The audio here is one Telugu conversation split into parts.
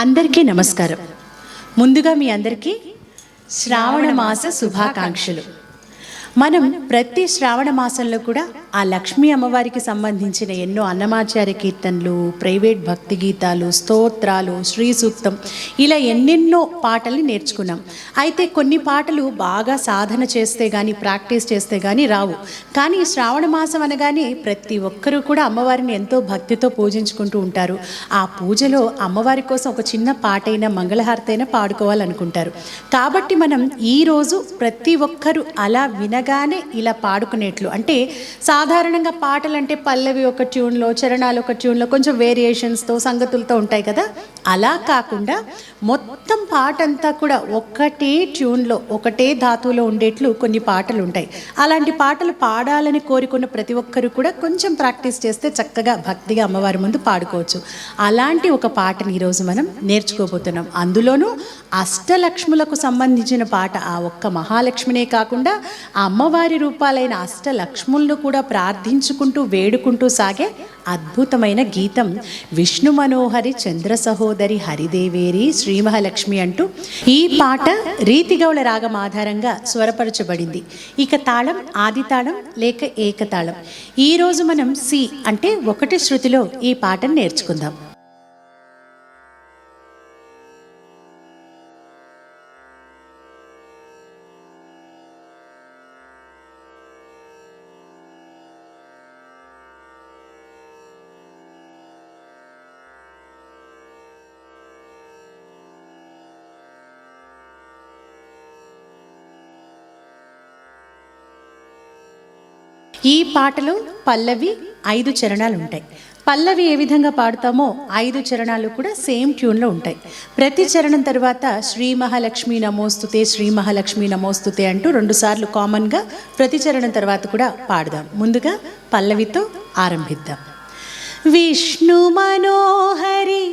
అందరికీ నమస్కారం. ముందుగా మీ అందరికీ శ్రావణ మాస శుభాకాంక్షలు. మనం ప్రతి శ్రావణ మాసంలో కూడా ఆ లక్ష్మీ అమ్మవారికి సంబంధించిన ఎన్నో అన్నమాచార్య కీర్తనలు, ప్రైవేట్ భక్తి గీతాలు, స్తోత్రాలు, శ్రీ సూక్తం ఇలా ఎన్నెన్నో పాటల్ని నేర్చుకున్నాం. అయితే కొన్ని పాటలు బాగా సాధన చేస్తే కానీ, ప్రాక్టీస్ చేస్తే కానీ రావు. కానీ శ్రావణ మాసం అనగానే ప్రతి ఒక్కరూ కూడా అమ్మవారిని ఎంతో భక్తితో పూజించుకుంటూ ఉంటారు. ఆ పూజలో అమ్మవారి కోసం ఒక చిన్న పాట అయినా, మంగళహారతి అయినా పాడుకోవాలనుకుంటారు. కాబట్టి మనం ఈరోజు ప్రతి ఒక్కరూ అలా వినగానే ఇలా పాడుకునేట్లు, అంటే సాధారణంగా పాటలు అంటే పల్లవి ఒక ట్యూన్లో, చరణాలు ఒక ట్యూన్లో, కొంచెం వేరియేషన్స్తో, సంగతులతో ఉంటాయి కదా. అలా కాకుండా మొత్తం పాట అంతా కూడా ఒకటే ట్యూన్లో, ఒకటే ధాతువులో ఉండేట్లు కొన్ని పాటలు ఉంటాయి. అలాంటి పాటలు పాడాలని కోరుకున్న ప్రతి ఒక్కరు కూడా కొంచెం ప్రాక్టీస్ చేస్తే చక్కగా భక్తిగా అమ్మవారి ముందు పాడుకోవచ్చు. అలాంటి ఒక పాటని ఈరోజు మనం నేర్చుకోబోతున్నాం. అందులోనూ అష్టలక్ష్ములకు సంబంధించిన పాట. ఆ ఒక్క మహాలక్ష్మినే కాకుండా ఆ అమ్మవారి రూపాలైన అష్టలక్ష్ములను కూడా ప్రార్థించుకుంటూ వేడుకుంటూ సాగే అద్భుతమైన గీతం విష్ణు మనోహరి చంద్ర సహోదరి హరిదేవేరి శ్రీ మహాలక్ష్మి అంటూ ఈ పాట రీతిగౌళ రాగం ఆధారంగా స్వరపరచబడింది. ఇక తాళం ఆది తాళం లేక ఏకతాళం. ఈరోజు మనం సి అంటే ఒకటి శృతిలో ఈ పాటను నేర్చుకుందాం. ఈ పాటలో పల్లవి 5 చరణాలు ఉంటాయి. పల్లవి ఏ విధంగా పాడుతామో 5 చరణాలు కూడా సేమ్ ట్యూన్లో ఉంటాయి. ప్రతి చరణం తర్వాత శ్రీ మహాలక్ష్మి నమోస్తుతే, శ్రీ మహాలక్ష్మి నమోస్తుతే అంటూ 2 సార్లు కామన్గా ప్రతి చరణం తర్వాత కూడా పాడదాం. ముందుగా పల్లవితో ఆరంభిద్దాం. విష్ణు మనోహరి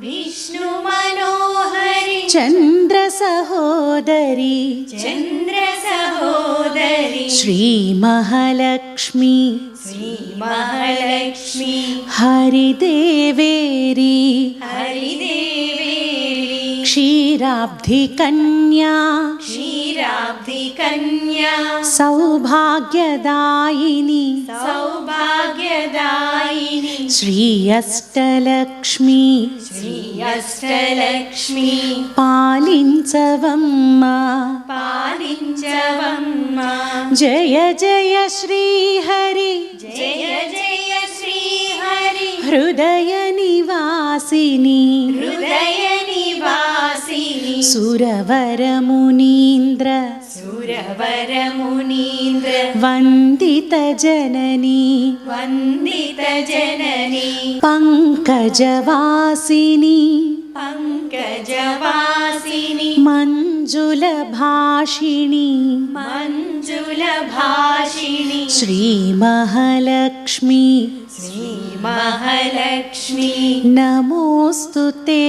విష్ణు మనోహరి చంద్ర సహోదరి చంద్ర సహోదరి శ్రీ మహాలక్ష్మి శ్రీ మహాలక్ష్మి హరిదేవేరి హరిదేవేరి క్షీరాబ్ధి కన్యా క్షీరాబ్ధి కన్యా సౌభాగ్యదాయిని సౌభాగ్యదాయిని శ్రీ అష్టలక్ష్మి శ్రీ అష్టలక్ష్మి పాలించవమ్మా పాలించవమ్మా జయ జయ శ్రీహరి జయ జయ శ్రీ హరి హృదయ నివాసిని హృదయ నివాసిని సురవరమునీంద్ర సురవరమునీంద్ర వందిత జనని వందిత జనని పంకజవాసిని పంకజవాసిని మంజుల భాషిణి మంజుల భాషిణి శ్రీ మహాలక్ష్మి శ్రీ మహాలక్ష్మి నమోస్తుతే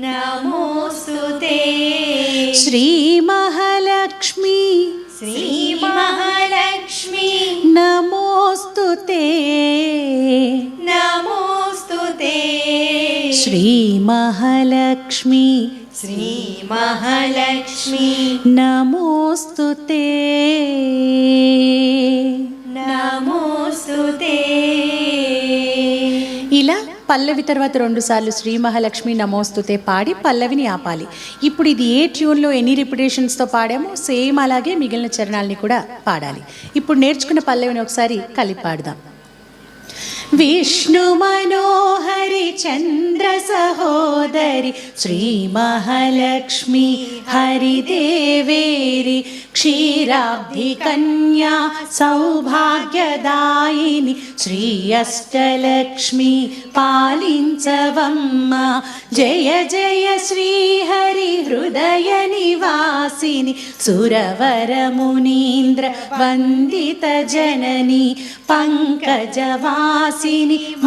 నమోస్తుతే శ్రీ మహాలక్ష్మి శ్రీ మహాలక్ష్మి నమోస్తుతే నమోస్తుతే శ్రీ మహాలక్ష్మి శ్రీ మహాలక్ష్మి నమోస్తుతే నమోస్తుతే. ఇలా పల్లవి తర్వాత 2 సార్లు శ్రీ మహాలక్ష్మి నమోస్తుతే పాడి పల్లవిని ఆపాలి. ఇప్పుడు ఇది ఏ ట్యూన్లో ఎన్ని రిపిటేషన్స్తో పాడామో సేమ్ అలాగే మిగిలిన చరణాలని కూడా పాడాలి. ఇప్పుడు నేర్చుకున్న పల్లవిని ఒకసారి కలిపి పాడదాం. విష్ణు మనోహరి చంద్ర సహోదరి శ్రీ మహాలక్ష్మి హరిదేవేరి క్షీరాబ్ధి కన్యా సౌభాగ్యదాయిని శ్రీ అష్టలక్ష్మి పాలించవమ్మ జయ జయ శ్రీహరి హృదయ నివాసిని సురవరమునీంద్ర వందిత జనని పంకజవాసిని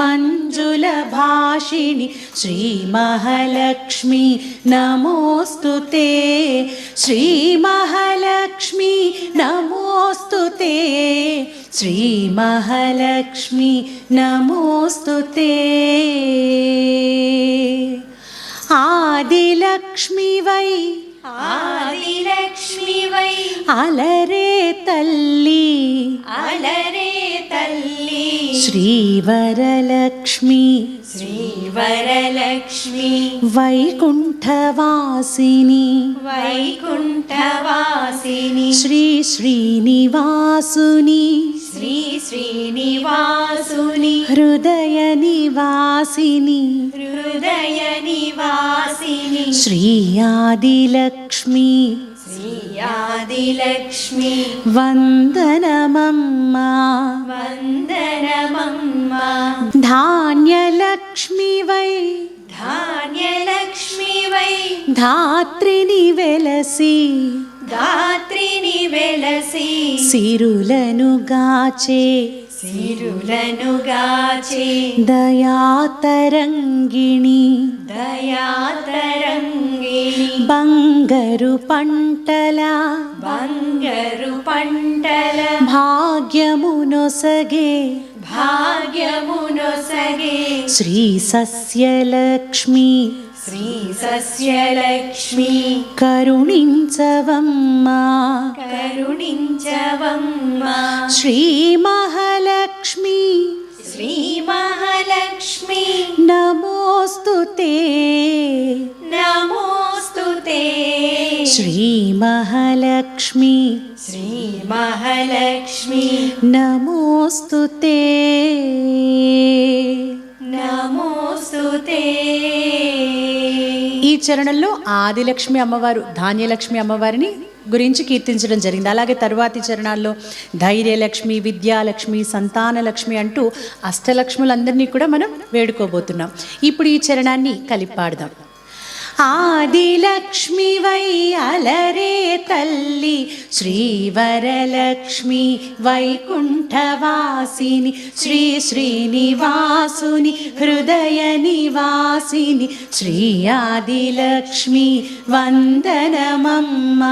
మంజుల భాషిణి శ్రీ మహాలక్ష్మి నమోస్తుతే శ్రీ మహాలక్ష్మి నమోస్తుతే శ్రీ మహాలక్ష్మి నమోస్తుతే. ఆదిలక్ష్మి వై ఆదిలక్ష్మి వై అలరే తల్లి అలరే తల్లి శ్రీవరలక్ష్మి శ్రీవరలక్ష్మి వైకుంఠవాసిని వైకుంఠవాసిని శ్రీ శ్రీనివాసుని శ్రీ శ్రీనివాసుని హృదయ నివాసిని హృదయ నివాసిని శ్రీ ఆదిలక్ష్మి శ్రీ ఆదిలక్ష్మి వందనమమ్మా వందనమమ్మ ధాన్యలక్ష్మి వై ధాన్యలక్ష్మి వై ధాత్రిని వెలసి ధాత్రిని వెలసి సిరులను గాచే సిరులను గాచే దయాతరంగిణి దయాతరంగిణి బంగరు పంటల బంగరు పంటల భాగ్యమునొసగే భాగ్యమునొసగే శ్రీ సస్యలక్ష్మి శ్రీ సస్యలక్ష్మి కరుణించవమ్మా కరుణించవమ్మ శ్రీ మహాలక్ష్మి శ్రీ మహాలక్ష్మి నమోస్తుతే నమోస్తుతే శ్రీ మహాలక్ష్మి శ్రీ మహాలక్ష్మి నమోస్తుతే నమోస్తుతే. ఈ చరణంలో ఆదిలక్ష్మి అమ్మవారు ధాన్యలక్ష్మి అమ్మవారిని గురించి కీర్తించడం జరిగింది. అలాగే తరువాతి చరణాల్లో ధైర్యలక్ష్మి, విద్యాలక్ష్మి, సంతానలక్ష్మి అంటూ అష్టలక్ష్ములందరినీ కూడా మనం వేడుకోబోతున్నాం. ఇప్పుడు ఈ చరణాన్ని కలిపి పాడదాం. ఆదిలక్ష్మి వై అలరే తల్లి శ్రీవరలక్ష్మి వైకుంఠవాసిని శ్రీ శ్రీనివాసుని హృదయ నివాసిని శ్రీ ఆదిలక్ష్మి వందనమమ్మ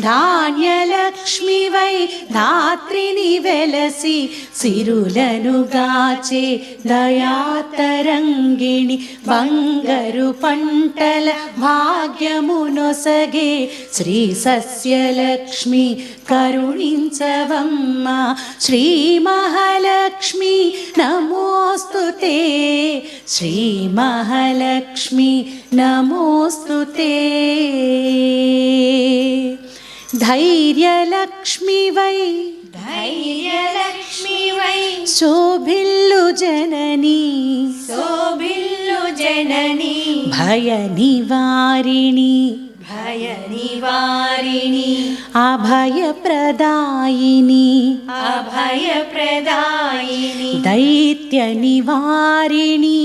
ధాన్యలక్ష్మి వై ధాత్రిని వెలసి సిరులను గాచే దయాతరంగిణి బంగరు పంటల భాగ్యమునొసగే శ్రీ సస్యలక్ష్మి కరుణించవమ్మ శ్రీ మహాలక్ష్మి నమోస్తుతే శ్రీ మహాలక్ష్మి నమోస్తుతే ధైర్యలక్ష్మి వై ధైర్యలక్ష్మి వై శోభిల్లు జనని శోభిల్లు జనని భయ నివారిణి భయ నివారిణి అభయప్రదాయిని అభయప్రదాయిని దైత్య నివారిణి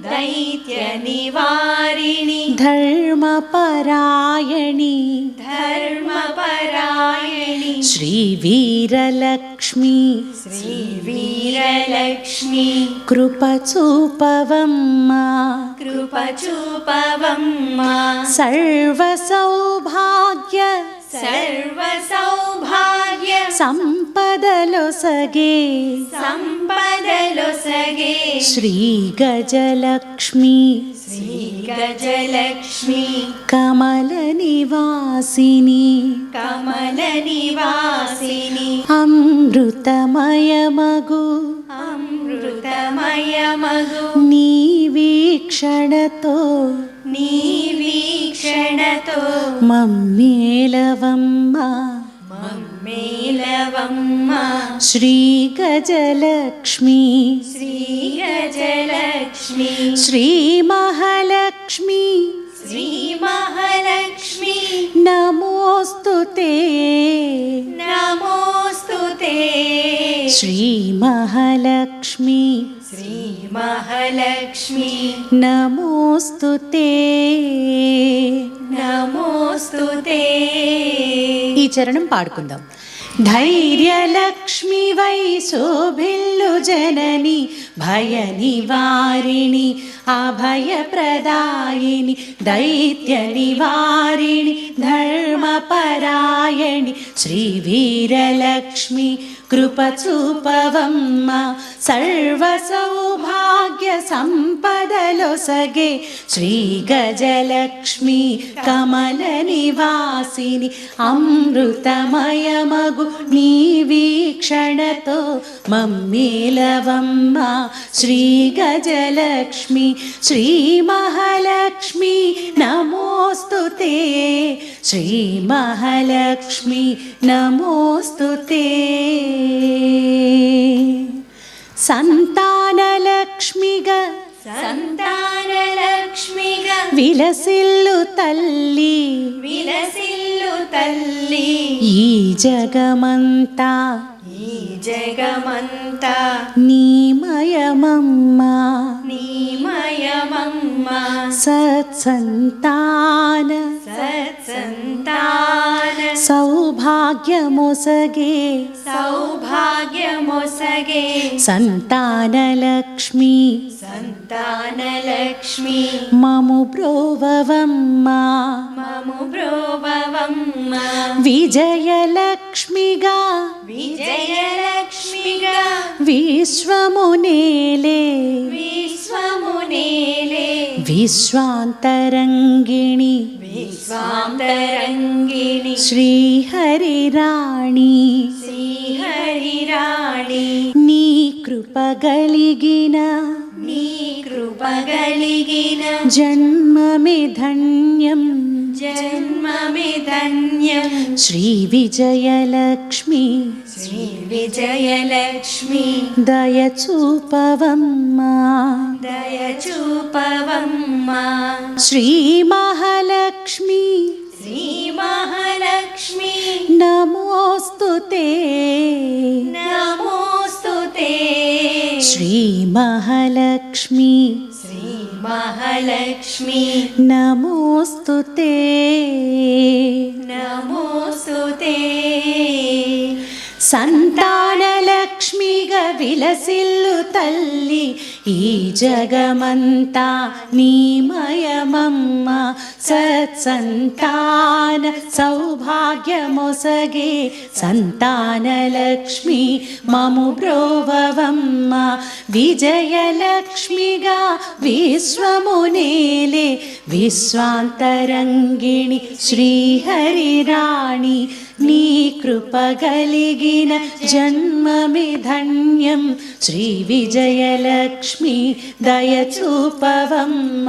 దైత్య నివారిణి ధర్మపరాయణి ధర్మపరాయణి శ్రీ వీరలక్ష్మి శ్రీ వీరలక్ష్మి కృప చూపవమ్మ కృప చూపవమ్మ సర్వ సౌభాగ్య సర్వ సౌభాగ్య సంపదలొసగే సంపదలొసగే శ్రీ గజలక్ష్మి శ్రీ గజలక్ష్మి కమల నివాసిని కమల నివాసిని అమృతమయమగు అమృతమయమగు నీ వీక్షణతో నీ వీక్షణతో మమ్మేలవమ్మ మమ్మేలవమ్మ శ్రీ గజలక్ష్మి శ్రీ గజలక్ష్మి శ్రీ మహాలక్ష్మి శ్రీ మహాలక్ష్మి నమోస్తుతే నమోస్తుతే శ్రీ మహాలక్ష్మి శ్రీ మహాలక్ష్మి నమోస్తుతే. నమోస్తుతే. ఈ చరణం పాడుకుందాం. ధైర్యలక్ష్మి వై శోభిల్లు జనని భయ నివారిణి అభయప్రదాయిని దైత్య నివారిణి ధర్మపరాయణి శ్రీ వీరలక్ష్మి కృపచూపవమ్మ సర్వ సౌభాగ్య సంపదలొసగే శ్రీ గజలక్ష్మి కమల నివాసిని అమృతమయమగు నీ వీక్షణతో మమ్మేలవమ్మ శ్రీ గజలక్ష్మి శ్రీ మహాలక్ష్మి నమోస్తుతే శ్రీ మహాలక్ష్మి నమోస్తుతే సంతానలక్ష్మిగా సంతానలక్ష్మిగా విలసిల్లు తల్లి విలసిల్లు తల్లి ఈ జగమంతా ఈ జగమంతా నీమయమమ్మ నీమయమమ్మ సత్సంతాన సత్సంతాన సౌభాగ్యమొసగే సౌభాగ్యమొసగే సంతానలక్ష్మి సంతానలక్ష్మి మము బ్రోవవమ్మ మము బ్రోవవమ్మ విజయలక్ష్మిగా విజయలక్ష్మిగా విశ్వమునేలే విశ్వమునేలే విశ్వాంతరంగిణి విశ్వాంతరంగిణి శ్రీహరిరాణి శ్రీహరిరాణి నీ కృపగలిగిన నీ కృపగలిగిన జన్మమే ధన్యం జన్మమే ధన్యం శ్రీ విజయలక్ష్మి శ్రీ విజయలక్ష్మి దయచూపవమ్మ దయచూపవమ్మ శ్రీ మహాలక్ష్మి శ్రీ మహాలక్ష్మి నమోస్తుతే నమోస్తుతే శ్రీ మహాలక్ష్మి శ్రీ మహాలక్ష్మి నమోస్తుతే నమోస్తుతే సంతానలక్ష్మిగా విలసిల్లు తల్లి ఈ జగమంతా నీమయమమ్మ సత్సంతాన సౌభాగ్యమొసగే సంతానలక్ష్మి మము బ్రోవవమ్మ విజయలక్ష్మిగా విశ్వమునేలే విశ్వాంతరంగిణి శ్రీహరిరాణి నీ కృపగలిగిన జన్మమే ధన్యం శ్రీ విజయలక్ష్మి దయచూపవమ్మ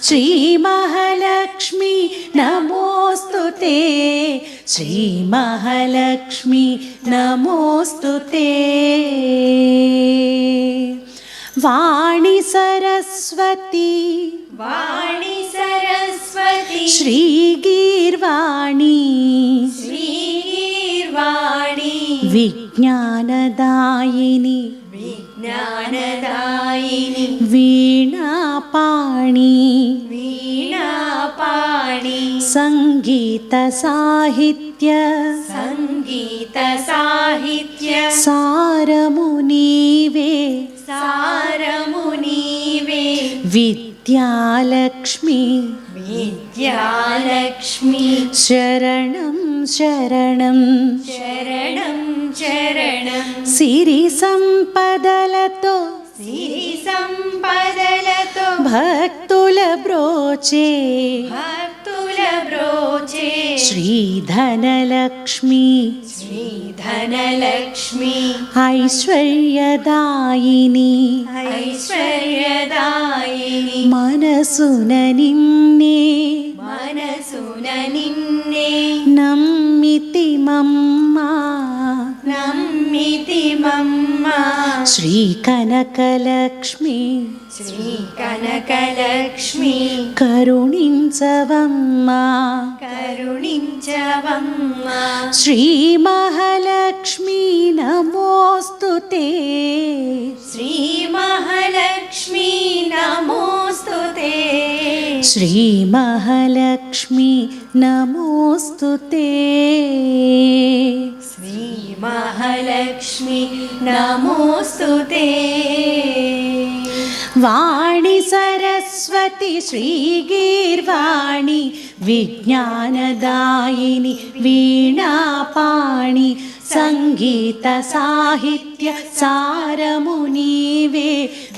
శ్రీ మహాలక్ష్మి నమోస్తుతే శ్రీ మహాలక్ష్మి నమోస్తుతే వాణి సరస్వతి వాణి సరస్వతి శ్రీగీర్వాణి శ్రీవాణి విజ్ఞానదాయిని విజ్ఞానదాయిని వీణాపాణి వీణాపాణి సంగీత సాహిత్య సంగీత సాహిత్య సారము నీవే సారము నీవే విద్యాలక్ష్మి విద్యాలక్ష్మి శరణం శరణం శరణం శరణం సిరి సంపదలతో సిరి సంపదలతో భక్తుల బ్రోచే భక్తుల బ్రోచే శ్రీధనలక్ష్మి శ్రీధనలక్ష్మి ఐశ్వర్యదాయిని ఐశ్వర్యదాయిని మనసున నిన్నే మనసున నిన్నే నమ్మితి మమ్మ నమ్మితి మమ్మ శ్రీ కనకలక్ష్మి శ్రీ కనకలక్ష్మి కరుణించవమ్మ కరుణించవమ్మ శ్రీ మహాలక్ష్మి నమోస్తుతే శ్రీ మహాలక్ష్మి నమోస్తుతే శ్రీ మహాలక్ష్మి నమోస్తుతే శ్రీ మహాలక్ష్మి నమోస్తుతే వాణి సరస్వతి శ్రీగీర్వాణి విజ్ఞానదాయిని వీణాపాణి సంగీత సాహిత్య సారము నీవే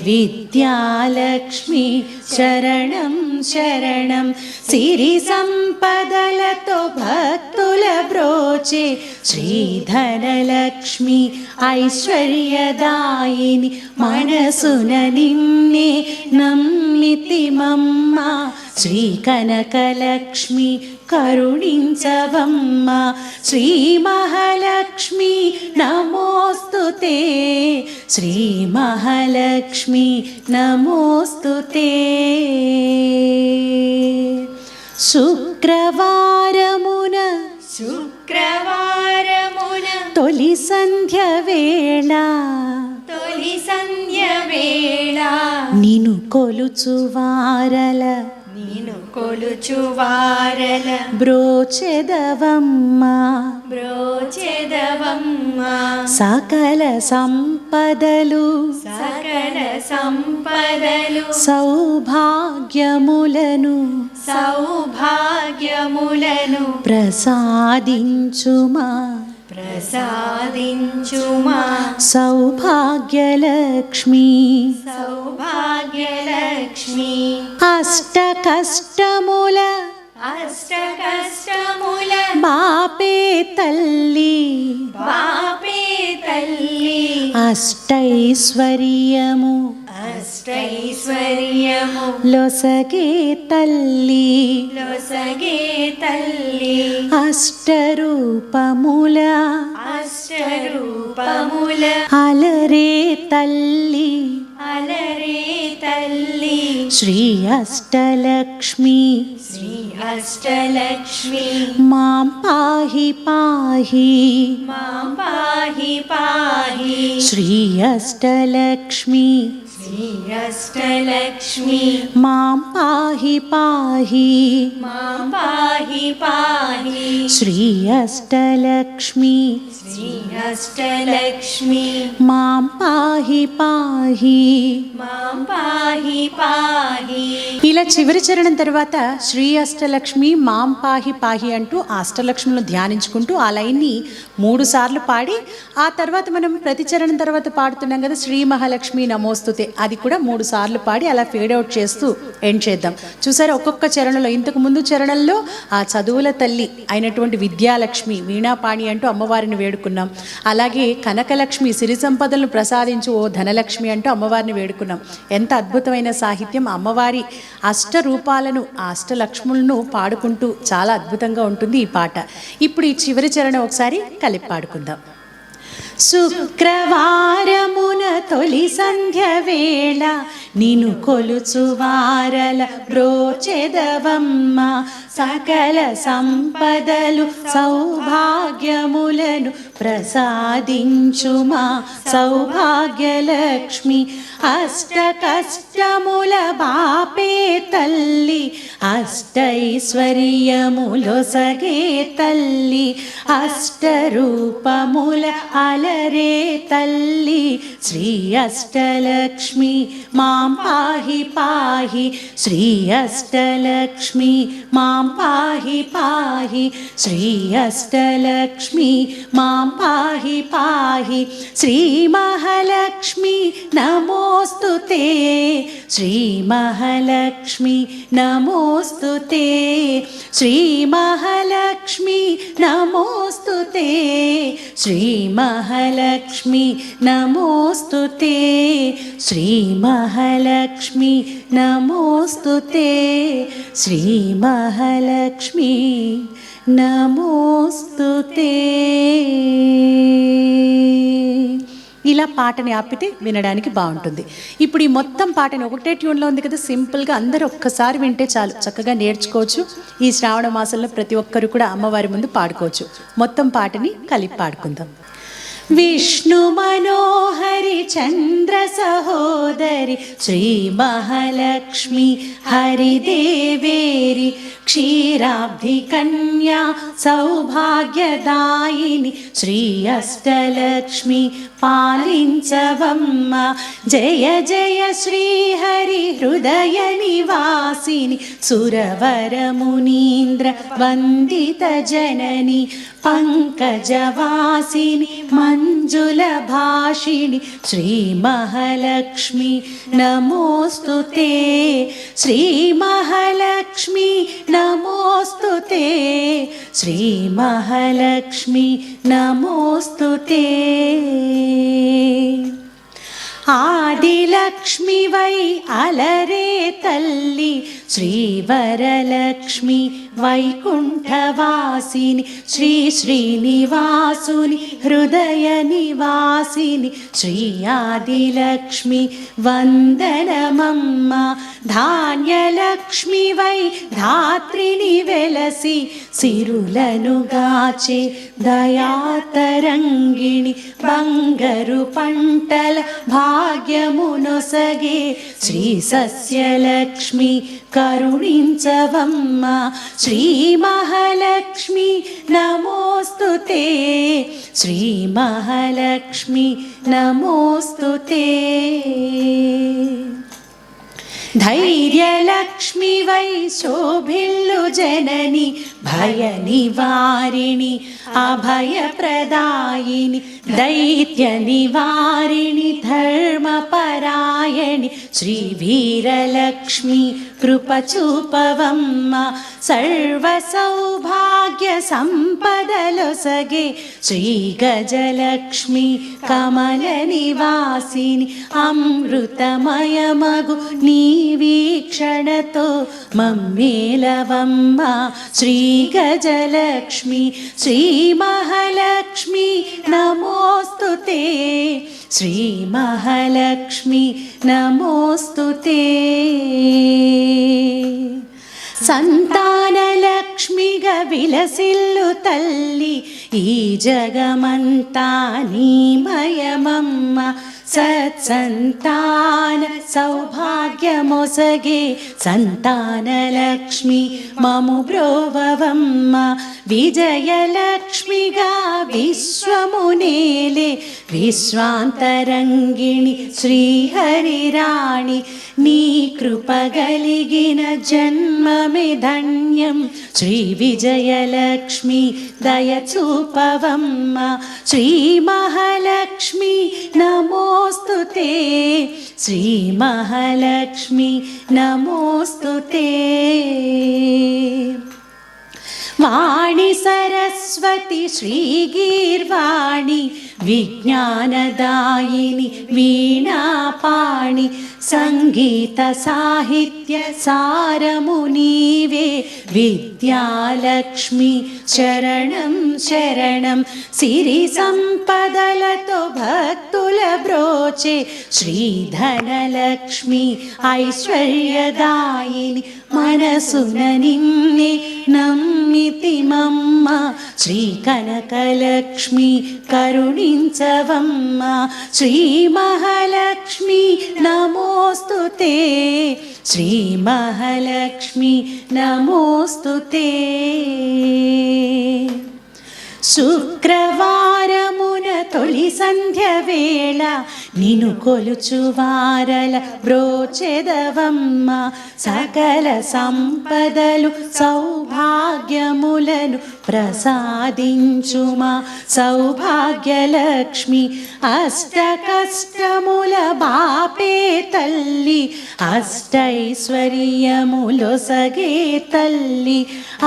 విద్యాలక్ష్మి శరణం శరణం. సిరి సంపదలతో భక్తుల బ్రోచే శ్రీధనలక్ష్మి ఐశ్వర్యదాయిని మనసున నిన్నే నమ్మితి మమ్మ. శ్రీ కనకలక్ష్మి కరుణించవమ్మ. శ్రీ మహాలక్ష్మి నమోస్తుతే. శ్రీ మహాలక్ష్మి నమోస్తుతే. శుక్రవారమున శుక్రవారమున తొలి సంధ్య వేళ తొలి సంధ్య వేళ నిను కొలుచువారల నేను కొలుచువారల బ్రోచెదవమ్మ. బ్రోచెదవమ్మ. సకల సంపదలు సకల సంపదలు సౌభాగ్యములను సౌభాగ్యములను ప్రసాదించుమా. ప్రసాదించుమా. సౌభాగ్యలక్ష్మి సౌభాగ్యలక్ష్మి అష్ట కష్టముల అష్ట కష్టముల బాపే తల్లి బాపే తల్లి అష్టైశ్వర్యము అష్టైశ్వర్యము లొసగే తల్లి లొసగే తల్లి అష్టరూపముల అష్టరూపముల అలరే తల్లి అలరే తల్లి శ్రీ అష్టలక్ష్మి శ్రీ అష్టలక్ష్మి మాం పాహి పాహి. మాం పాహి పాహి. శ్రీ అష్టలక్ష్మి శ్రీ అష్టలక్ష్మి మాం పాహి పాహి. మాం పాహి పాహి. శ్రీ అష్టలక్ష్మి శ్రీ అష్టలక్ష్మి మాం పాహి పాహి. మాం పాహి పాహి. ఇలా చివరి చరణం తర్వాత శ్రీ అష్టలక్ష్మి మాం పాహి పాహి అంటూ ఆ అష్టలక్ష్మిని ధ్యానించుకుంటూ ఆ లైన్ని 3 సార్లు పాడి ఆ తర్వాత మనం ప్రతి చరణం తర్వాత పాడుతున్నాం కదా శ్రీ మహాలక్ష్మి నమోస్తుతే, అది కూడా 3 సార్లు పాడి అలా ఫేడ్ అవుట్ చేస్తూ ఎండ్ చేద్దాం. చూసారా ఒక్కొక్క చరణంలో ఇంతకు ముందు చరణంలో ఆ చదువుల తల్లి అయినటువంటి విద్యాలక్ష్మి వీణాపాణి అంటూ అమ్మవారిని వేడుకున్నాం. అలాగే కనకలక్ష్మి సిరి సంపదలను ప్రసాదించు ఓ ధనలక్ష్మి అంటూ అమ్మవారిని వేడుకున్నాం. ఎంత అద్భుతమైన సాహిత్యం. అమ్మవారి అష్ట రూపాలను ఆ అష్టలక్ష్ములను పాడుకుంటూ చాలా అద్భుతంగా ఉంటుంది ఈ పాట. ఇప్పుడు ఈ చివరి చరణం ఒకసారి కలిపి పాడుకుందాం. శుక్రవారమున తొలి సంధ్య వేళ నిను కొలుచువారల బ్రోచెదవమ్మ. సకల సంపదలు సౌభాగ్యములను ప్రసాదించుమా. సౌభాగ్యలక్ష్మి అష్ట కష్టముల బాపే తల్లి అష్టైశ్వర్యములొసగే తల్లి అష్టరూపముల అలరే తల్లి శ్రీ అష్టలక్ష్మి మాం పాహి పాహి. శ్రీ అష్టలక్ష్మి మాం పాహి పాహి. శ్రీ అష్టలక్ష్మి మాం పాహి పాహి. శ్రీ మహాలక్ష్మి నమోస్తుతే. శ్రీ మహాలక్ష్మి నమోస్తుతే. శ్రీ మహాలక్ష్మి నమోస్తుతే. శ్రీ మహాలక్ష్మి నమోస్తుతే. శ్రీ మహాలక్ష్మి నమోస్తుతే. శ్రీ మహాలక్ష్మి నమోస్తుతే. ఇలా పాటని ఆపితే వినడానికి బాగుంటుంది. ఇప్పుడు ఈ మొత్తం పాటని ఒకటే ట్యూన్లో ఉంది కదా, సింపుల్గా అందరూ ఒక్కసారి వింటే చాలు, చక్కగా నేర్చుకోవచ్చు. ఈ శ్రావణ మాసంలో ప్రతి ఒక్కరు కూడా అమ్మవారి ముందు పాడుకోవచ్చు. మొత్తం పాటని కలిపి పాడుకుందాం. విష్ణు మనోహరి చంద్ర సహోదరి శ్రీ మహాలక్ష్మి హరిదేవేరి క్షీరాబ్ధి కన్యా సౌభాగ్యదాయిని శ్రీ అష్టలక్ష్మి పాలించవమ్మ. జయ జయ శ్రీహరి హృదయ నివాసిని సురవర మునీంద్ర వందిత జనని పంకజవాసిని మంజుల భాషిణి శ్రీ మహాలక్ష్మి నమోస్తుతే. శ్రీ మహాలక్ష్మి నమోస్తుతే. శ్రీ మహాలక్ష్మి నమోస్తుతే. ఆదిలక్ష్మి వై అలరే తల్లి శ్రీవరలక్ష్మి వైకుంఠవాసిని శ్రీ శ్రీనివాసుని హృదయ నివాసిని శ్రీ ఆదిలక్ష్మి వందనమమ్మ. ధాన్యలక్ష్మి వై ధాత్రిని వెలసి సిరులను గాచే దయాతరంగిణి బంగరు పంటల భాగ్యమునొసగే శ్రీ సస్యలక్ష్మి కరుణించవమ్మ. శ్రీ మహాలక్ష్మి నమోస్తుతే. శ్రీ మహాలక్ష్మి నమోస్తుతే. ధైర్యలక్ష్మి వై శోభిల్లు జనని భయ నివారిణి అభయప్రదాయిని దైత్య నివారిణి ధర్మపరాయణి శ్రీ వీరలక్ష్మి కృపచూపవమ్మ. సర్వ సౌభాగ్య సంపదలొసగే శ్రీ గజలక్ష్మి కమల నివాసిని అమృతమయమగు నీ వీక్షణతో మమ్మేలవమ్మ. శ్రీ గజలక్ష్మి శ్రీ మహాలక్ష్మి నమోస్తుతే. శ్రీ మహాలక్ష్మి నమోస్తుతే. సంతానలక్ష్మిగా విలసిల్లు తల్లి ఈ జగమంతా నీమయమమ్మ. సత్సంతాన సౌభాగ్యమొసగే సంతానలక్ష్మి మము బ్రోవవమ్మ. విజయలక్ష్మిగా విశ్వమునేలే విశ్వాంతరంగిణి శ్రీహరిరాణి నీ కృపగలిగిన జన్మమే ధన్యం. శ్రీ విజయలక్ష్మి దయచూపవమ్మ. శ్రీ మహాలక్ష్మి నమోస్తుతే. శ్రీ మహాలక్ష్మి నమోస్తుతే. వాణి సరస్వతి శ్రీగీర్వాణి విజ్ఞానదాయిని వీణాపాణి సంగీత సాహిత్య సారము నీవే విద్యాలక్ష్మి శరణం శరణం. సిరి సంపదలతో భక్తుల బ్రోచే శ్రీధనలక్ష్మి ఐశ్వర్యదాయిని మనసున నిన్నే నమ్మితిమమ్మ. శ్రీ కనకలక్ష్మి కరుణించవమ్మ. శ్రీ మహాలక్ష్మి నమోస్తుతే. శ్రీ మహాలక్ష్మి నమోస్తుతే. శుక్రవారమున తొలి సంధ్య వేళ నిను కొలుచు వారల బ్రోచెదవమ్మ. సకల సంపదలు సౌభాగ్యములను ప్రసాదించుమా సౌభాగ్యలక్ష్మి. అష్ట కష్టముల బాపే తల్లి అష్టైశ్వర్యములొసగే తల్లి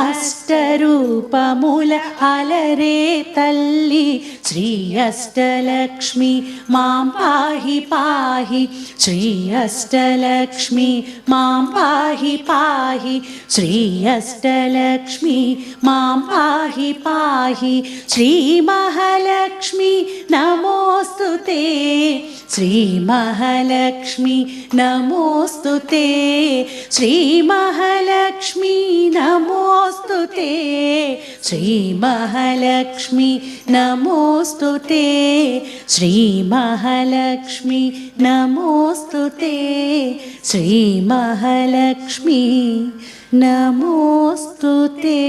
అష్టరూపముల అలరే తల్లి. శ్రీ అష్టలక్ష్మి మాం పాహి పాహి. శ్రీ అష్టలక్ష్మి మాం పాహి పాహి. శ్రీ అష్టలక్ష్మి మాం పాహి పాహి. శ్రీ మహాలక్ష్మి నమోస్తుతే. శ్రీ మహాలక్ష్మి నమోస్తుతే. శ్రీ మహాలక్ష్మి నమోస్తుతే. శ్రీ మహాలక్ష్మి నమోస్తుతే శ్రీ మహాలక్ష్మి నమోస్తుతే శ్రీ మహాలక్ష్మి నమోస్తుతే.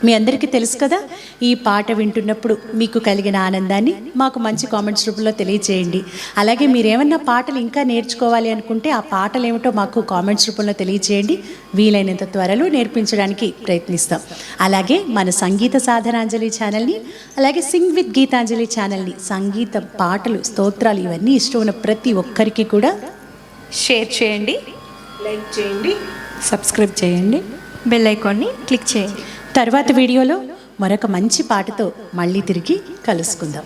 మీ అందరికీ తెలుసు కదా, ఈ పాట వింటున్నప్పుడు మీకు కలిగిన ఆనందాన్ని మాకు మంచి కామెంట్స్ రూపంలో తెలియచేయండి. అలాగే మీరేమన్నా పాటలు ఇంకా నేర్చుకోవాలి అనుకుంటే ఆ పాటలు ఏమిటో మాకు కామెంట్స్ రూపంలో తెలియచేయండి. వీలైనంత త్వరలో నేర్పించడానికి ప్రయత్నిస్తాం. అలాగే మన సంగీత సాధనాంజలి ఛానల్ని, అలాగే సింగ్ విత్ గీతాంజలి ఛానల్ని, సంగీతం, పాటలు, స్తోత్రాలు ఇవన్నీ ఇష్టం ఉన్న ప్రతి ఒక్కరికి కూడా షేర్ చేయండి, లైక్ చేయండి, సబ్స్క్రైబ్ చేయండి, బెల్ ఐకాన్ని క్లిక్ చేయండి. తర్వాత వీడియోలో మరొక మంచి పాటతో మళ్ళీ తిరిగి కలుసుకుందాం.